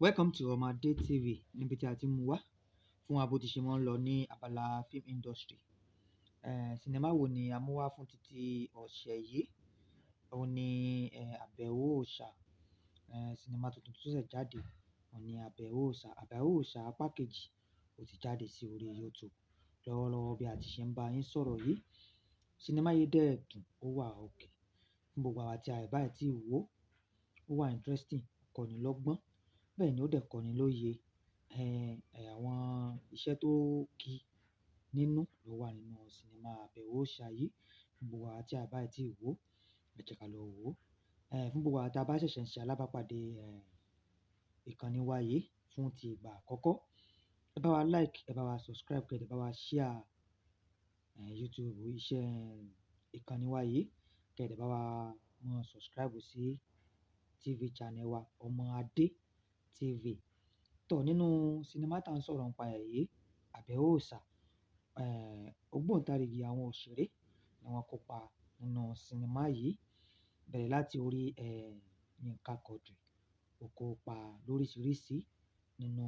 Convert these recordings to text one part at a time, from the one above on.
Welcome to Ọmọdé TV níbi tí a ti mú wá fún wa bó ti ṣe máa ń lọ ní abala film industry. Sinimá wo ni a mú wá fún títí ọ̀sẹ̀ yìí? Òun ni Àbẹ̀wò Òòṣà. Sinimá tuntun tó ṣẹ̀ jáde òun ni Àbẹ̀wò Òòṣà. Àbẹ̀wò Òòṣà apá kejì ó ti jáde sí orí YouTube lọ́wọ́lọ́wọ́ bí a ti ṣe ń bá yín sọ̀rọ̀ yìí. Sinimá yìí dẹ̀ dùn, ó wà okay fún gbogbo àwa tí a bá tí wò ó wà interesting, kọ́ni lọ́gbọ́n, bẹ́ẹ̀ ni ó dẹ̀ kọ́ni lóye. Àwọn iṣẹ́ tó kí nínú ló wà nínú sinimá Àbẹ̀wò Òòṣà yìí. Fún gbogbo àwa tí a bá tí wò ó, ẹ jẹ́ ká lọ wò ó. Fún gbogbo àwa tí a bá ṣẹ̀ṣẹ̀ ń ṣe alábàápàdé ìkànnì wa yìí fún ti ìgbà àkọ́kọ́, ẹ bá wa like, ẹ bá wa subscribe, kẹ́ ẹ bá wa share YouTube ìkànnì wa yìí, kẹ́ ẹ bá wa subscribe sí TV channel wa Ọmọadé TV. Nínú sinimá tá ń sọ̀rọ̀ nípa ẹ̀ yìí, Àbẹ̀wò Òòṣà, ògbóǹtarìgì àwọn òṣèré ni wọ́n kópa nínú sinimá yìí. Bẹ̀rẹ̀ láti orí Yínká Quadri, ó kópa lóríṣiríṣi nínú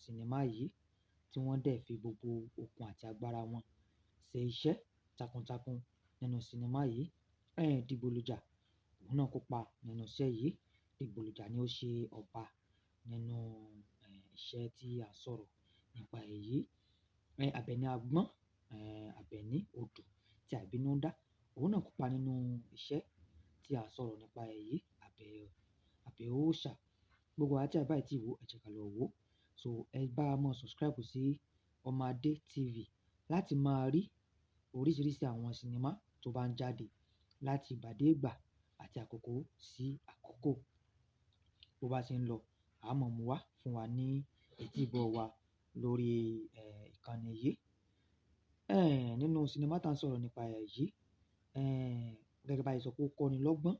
sinimá yìí tí wọ́n dẹ̀ fi gbogbo okun àti agbára wọn ṣe iṣẹ́ takuntakun nínú sinimá yìí. Dìgbòlùjà, òun náà kópa nínú iṣẹ́ yìí. Dìgbòlùjà ni ó ṣe ọba nínú iṣẹ́ tí a sọ̀rọ̀ nípa èyí. Àbẹ̀ní Agbọ́n, Àbẹ̀ní Odò tí Àìbínú dá, òun náà kópa nínú iṣẹ́ tí a sọ̀rọ̀ nípa èyí. Àbẹ̀wò Òòṣà. Gbogbo àwa tí a bá tí wò, ẹ jẹ́ ká lọ wò ó. Ẹ bá máa subscribe sí Ọmọadé TV láti máa rí oríṣiríṣi àwọn sinimá tó bá ń jáde láti ìgbà dé ìgbà àti àkókò sí àkókò. Bó bá ṣe ń lọ, a máa mú wá fún wa ní etígbọ̀ọ́ wa lórí ìkànnì yìí. Nínú sinimá tá ń sọ̀rọ̀ nípa ẹ̀ yìí, gẹ́gẹ́ bá ṣe sọ pé ó kọ́ni lọ́gbọ́n,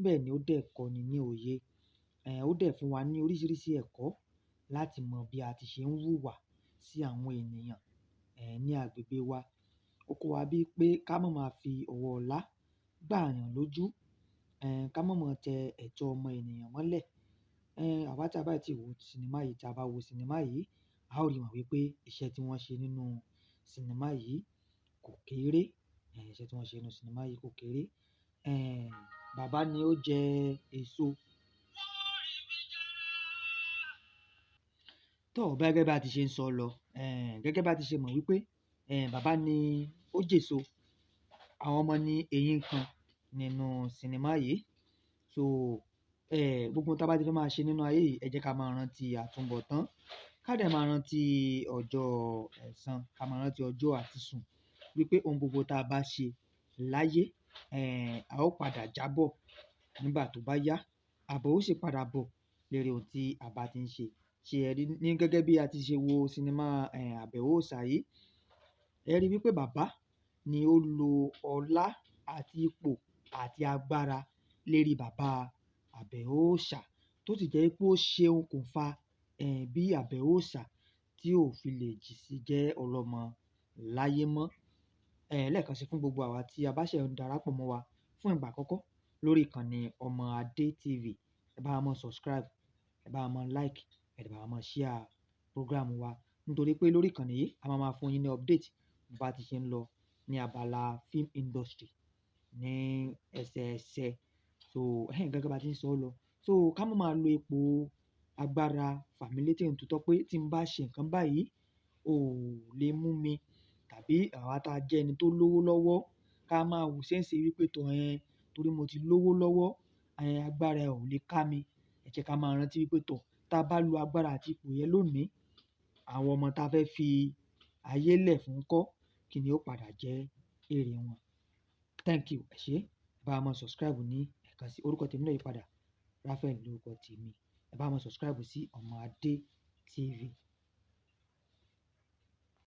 bẹ́ẹ̀ ni ó dẹ̀ kọ́ni ní òye. Ó dẹ̀ fún wa ní oríṣiríṣi ẹ̀kọ́ láti mọ bí a ti ṣe ń hùwà sí àwọn ènìyàn ní agbègbè wa. Ó kọ́ wa bí pé ká má máa fi ọwọ́ ọlá gbà yàn lójú, ká má máa tẹ ẹ̀tọ́ ọmọ ènìyàn mọ́lẹ̀. Àwa tí a bá tí wò sinimá yìí, tí a bá wo sinimá yìí, a ó rí mọ̀ wípé iṣẹ́ tí wọ́n ṣe nínú sinimá yìí kò kéré. Iṣẹ́ tí wọ́n ṣe nínú sinimá yìí kò kéré. Bàbá ni ó jẹ èso. Gẹ́gẹ́ bí a ti ṣe ń sọ lọ, gẹ́gẹ́ bí a ti ṣe mọ̀ wípé bàbá ni ó jèso, àwọn ọmọ ni eyín kan nínú sinimá yìí. Gbogbo ohun tí a bá ti fẹ́ máa ṣe nínú ayé yìí, ẹ jẹ́ ká máa rántí àtúnbọ̀tán, ká dẹ̀ máa rántí ọjọ́ ẹ̀san, ká máa rántí ọjọ́ àtisùn wípé ohun gbogbo tí a bá ṣe láyé, a ó padà jábọ̀ nígbà tó bá yá. Àbọ̀ ó sì padà bọ̀ lérí ohun tí a bá ti ń ṣe. Ṣé ẹ rí ní gẹ́gẹ́ bí a ti ṣe wo sinimá Àbẹ̀wò Òòṣà yìí, ẹ rí wípé bàbá ni ó lo ọlá àti ipò àti agbára lérí bàbá Àbẹ̀wò Òòṣà, tó sì jẹ́ pé ó ṣe okùnfà bí Àbẹ̀wò Òòṣà tí ò fi lè jẹ́ ọlọ́mọ láyé mọ́. Lẹ́ẹ̀kan sí fún gbogbo àwa tí a bá ṣẹ̀ ń darapọ̀ mọ́ wa fún ìgbà àkọ́kọ́ lórí ìkànnì Ọmọadé TV, ẹ bá wa máa subscribe, ẹ bá wa máa like, ẹ bá wa máa share program wa. Nítorí pé lórí ìkànnì yìí, a máa fún yín ní update bá ti ṣe ń lọ ní abala film industry ní ẹsẹẹsẹ. Gẹ́gẹ́ bá ti ń sọ lọ. Ká má máa lo ipò agbára fàmílétè ń tutọ́ pé tí n bá ṣe nǹkan báyìí, ò lè mú mi, tàbí àwa tí a jẹ́ ẹni tó lówó lọ́wọ́ ká máa wù ṣéǹṣe wípé torí mo ti lówó lọ́wọ́, agbára ẹ ò lè ká mi. Ẹ jẹ́ ká máa rántí wípé tí a bá lo agbára àti ipò yẹn lónìí, àwọn ọmọ tí a fẹ́ fi ayé lẹ̀ fún ńkọ́, kí ni ó padà jẹ́ èrè wọn. Thank you. Ẹ ṣé. Ẹ bá wa máa subscribe ní ẹ̀kan sí. Orúkọ tèmi náà yí padà. Raphael lórúkọ tèmi. Ẹ bá wa máa subscribe sí Ọmọadé TV.